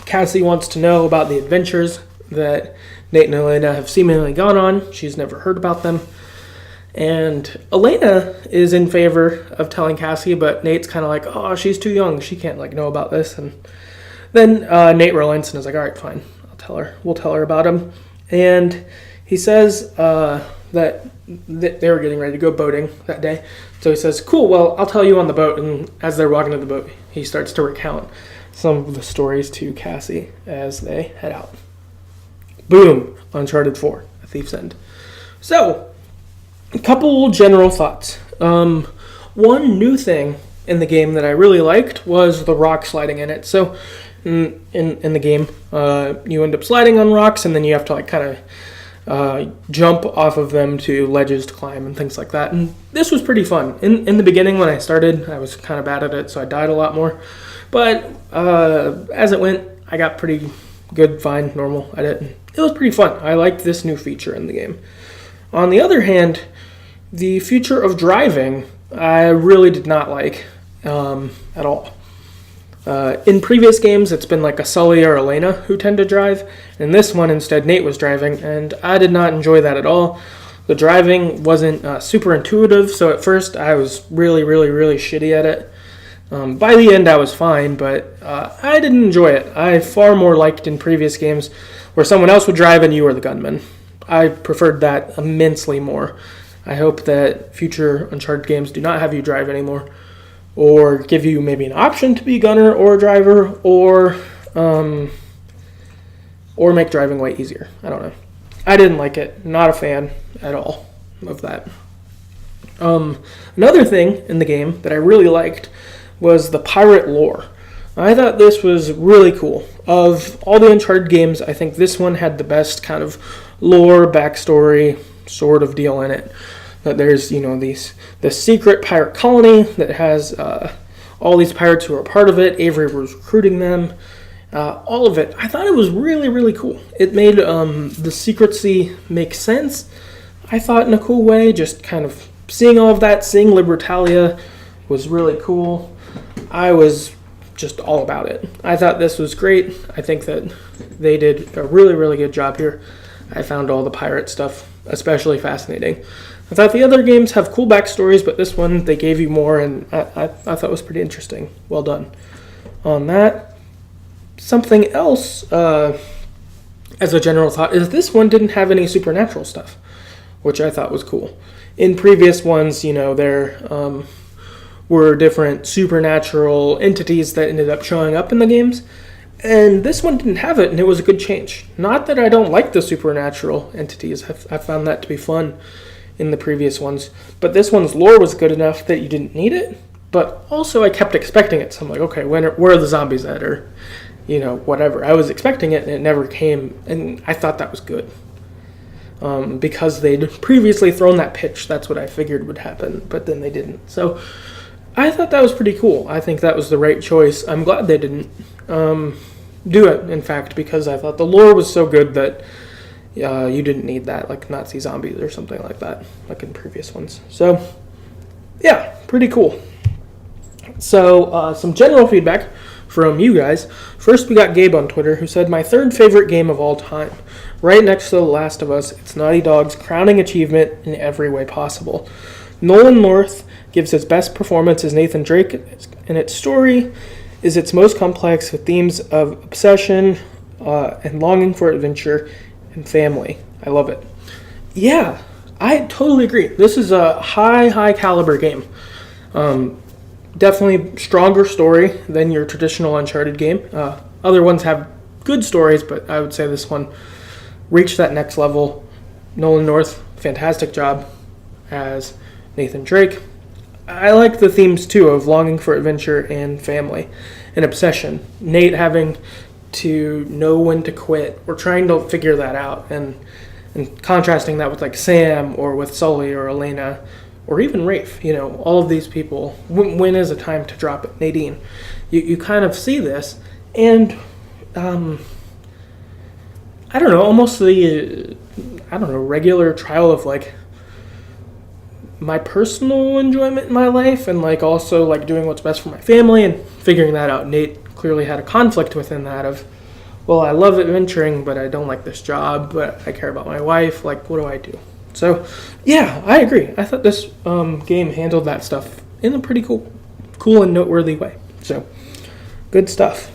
Cassie wants to know about the adventures that Nate and Elena have seemingly gone on. She's never heard about them. And Elena is in favor of telling Cassie, but Nate's kind of like, she's too young. She can't know about this. And then Nate relents and is like, all right, fine. We'll tell her about him. And he says that they were getting ready to go boating that day. So he says, cool, well, I'll tell you on the boat. And as they're walking to the boat, he starts to recount some of the stories to Cassie as they head out. Boom, Uncharted 4, A Thief's End. So, a couple general thoughts. One new thing in the game that I really liked was the rock sliding in it. So, in the game, you end up sliding on rocks, and then you have to kind of jump off of them to ledges to climb and things like that. And this was pretty fun. In the beginning when I started, I was kind of bad at it, so I died a lot more. But as it went, I got pretty good, fine, normal at it. And it was pretty fun. I liked this new feature in the game. On the other hand, the feature of driving, I really did not like at all. In previous games, it's been a Sully or Elena who tend to drive. In this one, instead, Nate was driving, and I did not enjoy that at all. The driving wasn't super intuitive, so at first I was really, really, really shitty at it. By the end, I was fine, but I didn't enjoy it. I far more liked in previous games where someone else would drive and you were the gunman. I preferred that immensely more. I hope that future Uncharted games do not have you drive anymore, or give you maybe an option to be a gunner or a driver, or make driving way easier. I don't know. I didn't like it. Not a fan at all of that. Another thing in the game that I really liked was the pirate lore. I thought this was really cool. Of all the Uncharted games, I think this one had the best kind of lore, backstory sort of deal in it. That there's, this secret pirate colony that has all these pirates who are part of it. Avery was recruiting them. All of it. I thought it was really, really cool. It made the secrecy make sense, I thought, in a cool way. Just kind of seeing all of that, seeing Libertalia was really cool. I was just all about it. I thought this was great. I think that they did a really, really good job here. I found all the pirate stuff especially fascinating. I thought the other games have cool backstories, but this one, they gave you more, and I thought it was pretty interesting. Well done on that. Something else, as a general thought, is this one didn't have any supernatural stuff, which I thought was cool. In previous ones, there were different supernatural entities that ended up showing up in the games, and this one didn't have it, and it was a good change. Not that I don't like the supernatural entities. I found that to be fun in the previous ones, but this one's lore was good enough that you didn't need it, but also I kept expecting it, so I'm like, okay, where are the zombies at, or, whatever. I was expecting it, and it never came, and I thought that was good. Because they'd previously thrown that pitch, that's what I figured would happen, but then they didn't. So I thought that was pretty cool. I think that was the right choice. I'm glad they didn't do it, in fact, because I thought the lore was so good that you didn't need that, like Nazi zombies or something like that, like in previous ones. So, yeah, pretty cool. So, some general feedback from you guys. First, we got Gabe on Twitter, who said, "My third favorite game of all time. Right next to The Last of Us, it's Naughty Dog's crowning achievement in every way possible. Nolan North gives his best performance as Nathan Drake, and its story is its most complex, with themes of obsession and longing for adventure and family. I love it." Yeah, I totally agree. This is a high caliber game. Definitely stronger story than your traditional Uncharted game. Other ones have good stories, but I would say this one reached that next level. Nolan North, fantastic job as Nathan Drake. I like the themes, too, of longing for adventure and family and obsession. Nate having to know when to quit, or trying to figure that out, and contrasting that with like Sam or with Sully or Elena or even Rafe. All of these people, when is a time to drop it? Nadine. You kind of see this, and I don't know, almost the regular trial of like my personal enjoyment in my life, and like also like doing what's best for my family and figuring that out. Nate clearly had a conflict within that of, well, I love adventuring, but I don't like this job, but I care about my wife. Like, what do I do? So, yeah, I agree. I thought this game handled that stuff in a pretty cool and noteworthy way. So, good stuff.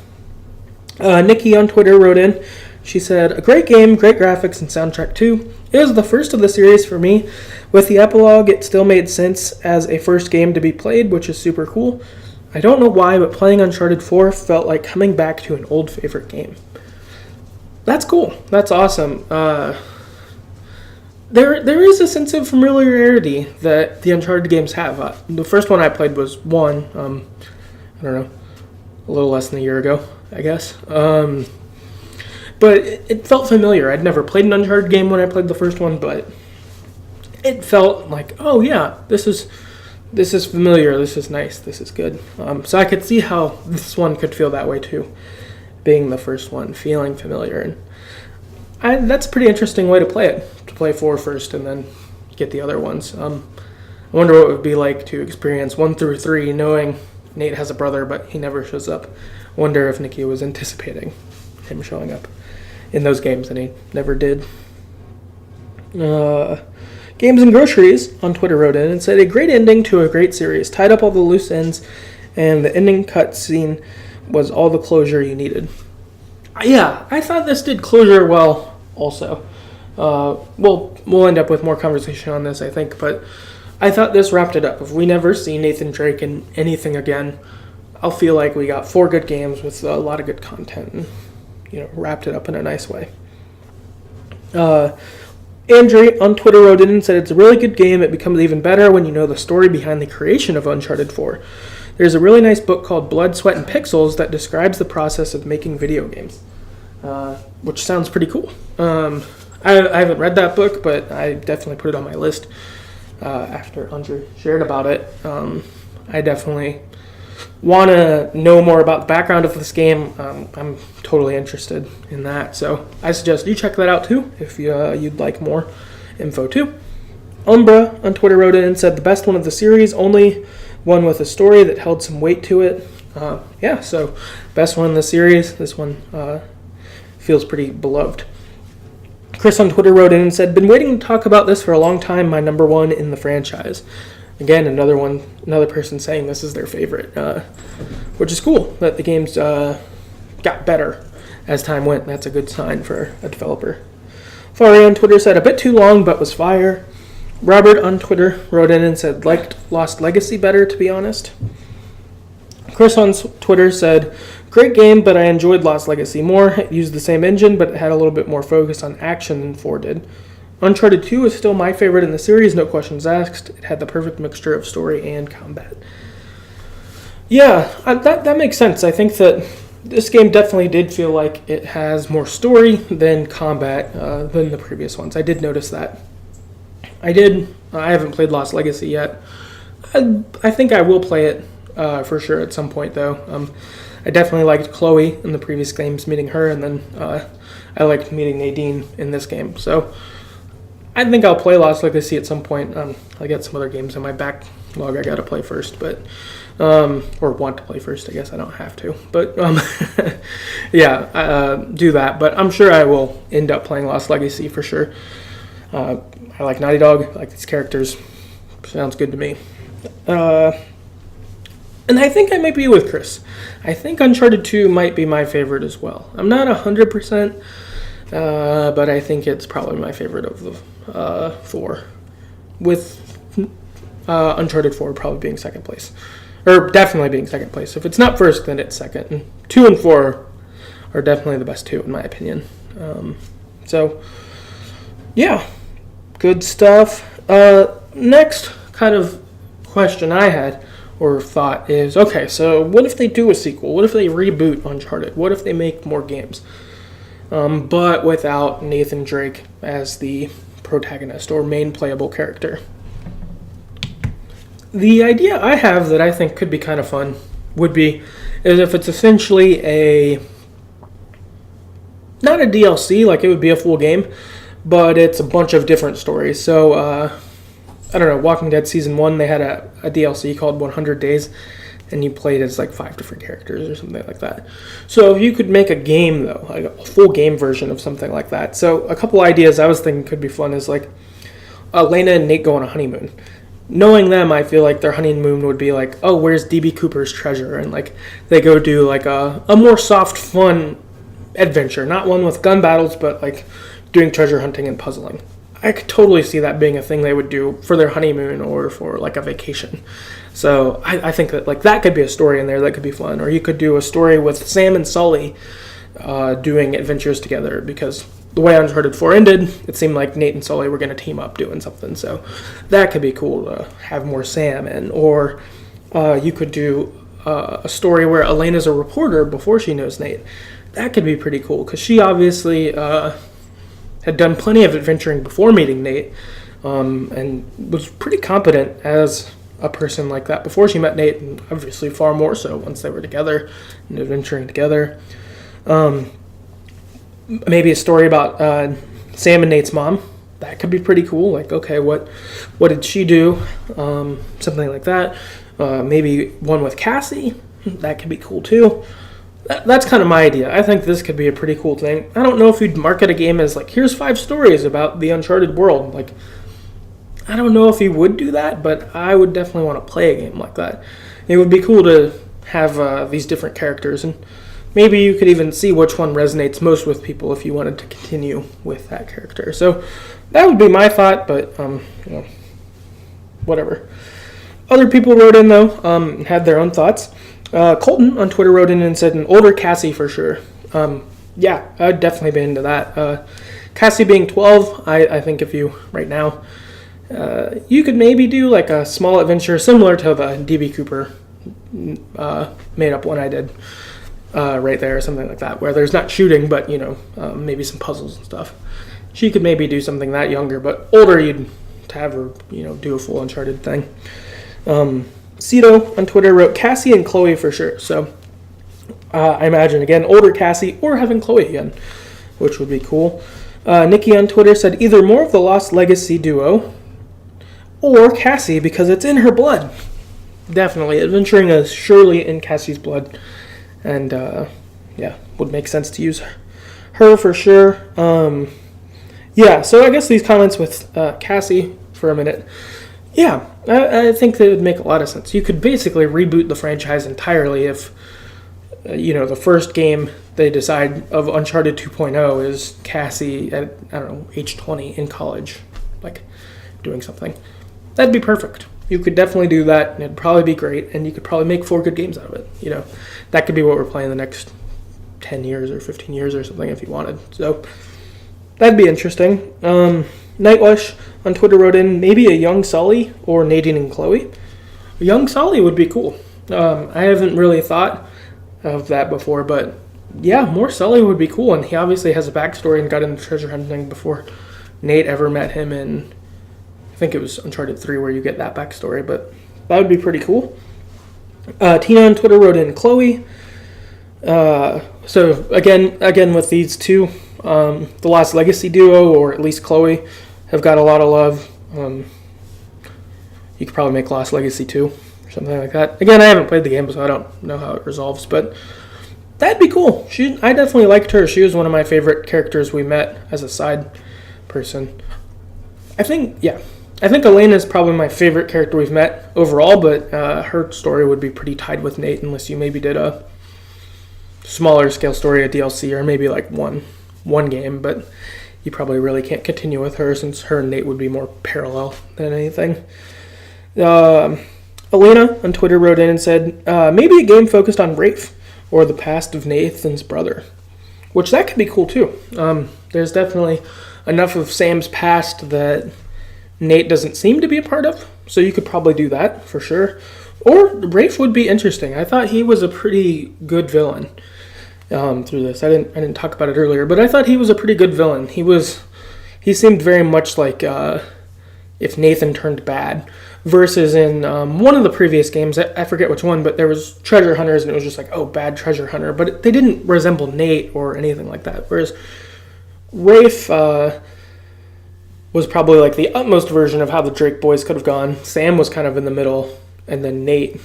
Nikki on Twitter wrote in. She said, "A great game, great graphics, and soundtrack too. It was the first of the series for me. With the epilogue, it still made sense as a first game to be played, which is super cool. I don't know why, but playing Uncharted 4 felt like coming back to an old favorite game." That's cool. That's awesome. There is a sense of familiarity that the Uncharted games have. The first one I played was 1, I don't know, a little less than a year ago, I guess. But it felt familiar. I'd never played an Uncharted game when I played the first one, but it felt like, oh yeah, this is familiar, this is nice, this is good. So I could see how this one could feel that way too, being the first one, feeling familiar. And that's a pretty interesting way to play it, to play 4 first and then get the other ones. I wonder what it would be like to experience 1 through 3, knowing Nate has a brother, but he never shows up. I wonder if Nikki was anticipating him showing up in those games, and he never did. Games and Groceries on Twitter wrote in and said, "A great ending to a great series. Tied up all the loose ends, and the ending cutscene was all the closure you needed." Yeah, I thought this did closure well also. We'll end up with more conversation on this, I think, but I thought this wrapped it up. If we never see Nathan Drake in anything again, I'll feel like we got 4 good games with a lot of good content and, wrapped it up in a nice way. Andrew on Twitter wrote in and said, "It's a really good game. It becomes even better when you know the story behind the creation of Uncharted 4. There's a really nice book called Blood, Sweat, and Pixels that describes the process of making video games," which sounds pretty cool. I haven't read that book, but I definitely put it on my list after Andrew shared about it. I definitely want to know more about the background of this game. I'm totally interested in that, so I suggest you check that out too if you'd like more info too. Umbra on Twitter wrote in and said, "The best one of the series, only one with a story that held some weight to it." Yeah, so best one in the series. This one feels pretty beloved. Chris on Twitter wrote in and said, "Been waiting to talk about this for a long time. My number one in the franchise." Again, another person saying this is their favorite, which is cool that the games got better as time went. That's a good sign for a developer. Fari on Twitter said, "A bit too long, but was fire." Robert on Twitter wrote in and said, "Liked Lost Legacy better, to be honest." Chris on Twitter said, "Great game, but I enjoyed Lost Legacy more. It used the same engine, but it had a little bit more focus on action than 4 did. Uncharted 2 is still my favorite in the series, no questions asked. It had the perfect mixture of story and combat." Yeah, that makes sense. I think that this game definitely did feel like it has more story than combat than the previous ones. I did notice that. I haven't played Lost Legacy yet. I think I will play it for sure at some point, though. I definitely liked Chloe in the previous games, meeting her, and then I liked meeting Nadine in this game. So I think I'll play Lost Legacy at some point. I got some other games in my backlog I got to play first, but or want to play first. I guess I don't have to, but yeah, do that. But I'm sure I will end up playing Lost Legacy for sure. I like Naughty Dog. I like these characters. Sounds good to me. And I think I might be with Chris. I think Uncharted 2 might be my favorite as well. I'm not 100%, but I think it's probably my favorite of the 4. With Uncharted 4 probably being second place. Or definitely being second place. If it's not first, then it's second. And 2 and 4 are definitely the best 2, in my opinion. So, yeah. Good stuff. Next kind of question I had or thought is, okay, so what if they do a sequel? What if they reboot Uncharted? What if they make more games? But without Nathan Drake as the protagonist or main playable character. The idea I have that I think could be kind of fun is if it's essentially not a DLC, like it would be a full game, but it's a bunch of different stories. So, I don't know, Walking Dead Season 1, they had a DLC called 100 Days, and you played as like 5 different characters or something like that. So if you could make a game, though, like a full game version of something like that. So a couple ideas I was thinking could be fun is like Elena and Nate go on a honeymoon. Knowing them, I feel like their honeymoon would be like, oh, where's DB Cooper's treasure? And like they go do like a more soft, fun adventure. Not one with gun battles, but like doing treasure hunting and puzzling. I could totally see that being a thing they would do for their honeymoon or for like a vacation. So I think that like that could be a story in there that could be fun. Or you could do a story with Sam and Sully doing adventures together, because the way Uncharted 4 ended, it seemed like Nate and Sully were going to team up doing something. So that could be cool to have more Sam in. Or you could do a story where Elena's a reporter before she knows Nate. That could be pretty cool, because she obviously had done plenty of adventuring before meeting Nate, and was pretty competent as a person like that before she met Nate, and obviously far more so once they were together and adventuring together. Maybe a story about Sam and Nate's mom. That could be pretty cool. Like, okay, what did she do? Something like that. Maybe one with Cassie. That could be cool too. That's kind of my idea. I think this could be a pretty cool thing. I don't know if you'd market a game as like, here's 5 stories about the Uncharted world. Like, I don't know if you would do that, but I would definitely want to play a game like that. It would be cool to have these different characters, and maybe you could even see which one resonates most with people if you wanted to continue with that character. So that would be my thought, but whatever. Other people wrote in though, and had their own thoughts. Colton on Twitter wrote in and said an older Cassie for sure. Yeah, I'd definitely be into that. Cassie being 12, I think if you, right now, you could maybe do like a small adventure similar to the DB Cooper made up one I did right there, or something like that, where there's not shooting, but, maybe some puzzles and stuff. She could maybe do something that younger, but older you'd have her, do a full Uncharted thing. Cito on Twitter wrote Cassie and Chloe for sure. So I imagine, again, older Cassie or having Chloe again, which would be cool. Nikki on Twitter said either more of the Lost Legacy duo or Cassie because it's in her blood. definitely. Adventuring is surely in Cassie's blood. And, would make sense to use her for sure. So I guess these comments with Cassie for a minute. Yeah, I think they would make a lot of sense. You could basically reboot the franchise entirely if, the first game they decide of Uncharted 2.0 is Cassie at, age 20 in college, like, doing something. That'd be perfect. You could definitely do that, and it'd probably be great, and you could probably make 4 good games out of it. That could be what we're playing the next 10 years or 15 years or something if you wanted. So that'd be interesting. Nightwish on Twitter wrote in, maybe a young Sully or Nadine and Chloe. A young Sully would be cool. I haven't really thought of that before, but yeah, more Sully would be cool, and he obviously has a backstory and got into treasure hunting before Nate ever met him in, I think it was Uncharted 3 where you get that backstory, but that would be pretty cool. Tina on Twitter wrote in Chloe. So again with these two, the Lost Legacy duo, or at least Chloe, have got a lot of love. You could probably make Lost Legacy 2 or something like that. Again, I haven't played the game, so I don't know how it resolves, but that'd be cool. I definitely liked her. She was one of my favorite characters we met as a side person. I think Elena is probably my favorite character we've met overall, but her story would be pretty tied with Nate unless you maybe did a smaller scale story, a DLC, or maybe like one game, but you probably really can't continue with her since her and Nate would be more parallel than anything. Elena on Twitter wrote in and said, maybe a game focused on Rafe or the past of Nathan's brother, which that could be cool too. There's definitely enough of Sam's past that Nate doesn't seem to be a part of, so you could probably do that for sure. Or Rafe would be interesting. I thought he was a pretty good villain through this. I didn't talk about it earlier, but I thought he was a pretty good villain. He seemed very much like if Nathan turned bad, versus in one of the previous games, I forget which one, but there was treasure hunters and it was just like, oh, bad treasure hunter, but they didn't resemble Nate or anything like that. Whereas Rafe was probably like the utmost version of how the Drake boys could have gone. Sam was kind of in the middle, and then Nate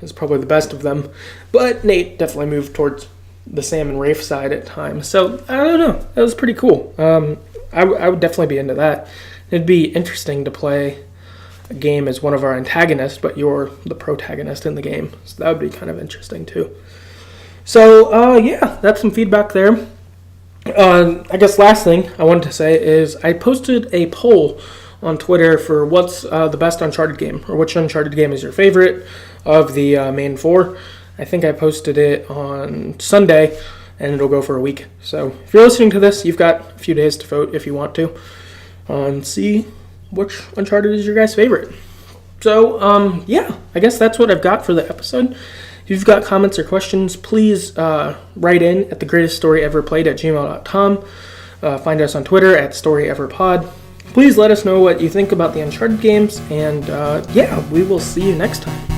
is probably the best of them. But Nate definitely moved towards the Sam and Rafe side at times. So, I don't know. That was pretty cool. I would definitely be into that. It'd be interesting to play a game as one of our antagonists, but you're the protagonist in the game. So that would be kind of interesting too. So, that's some feedback there. I guess last thing I wanted to say is I posted a poll on Twitter for what's the best Uncharted game, or which Uncharted game is your favorite of the main 4. I think I posted it on Sunday, and it'll go for a week. So if you're listening to this, you've got a few days to vote if you want to, and see which Uncharted is your guys' favorite. So, I guess that's what I've got for the episode. If you've got comments or questions, please write in at TheGreatestStoryEverPlayed@gmail.com. Find us on Twitter at StoryEverPod. Please let us know what you think about the Uncharted games, and we will see you next time.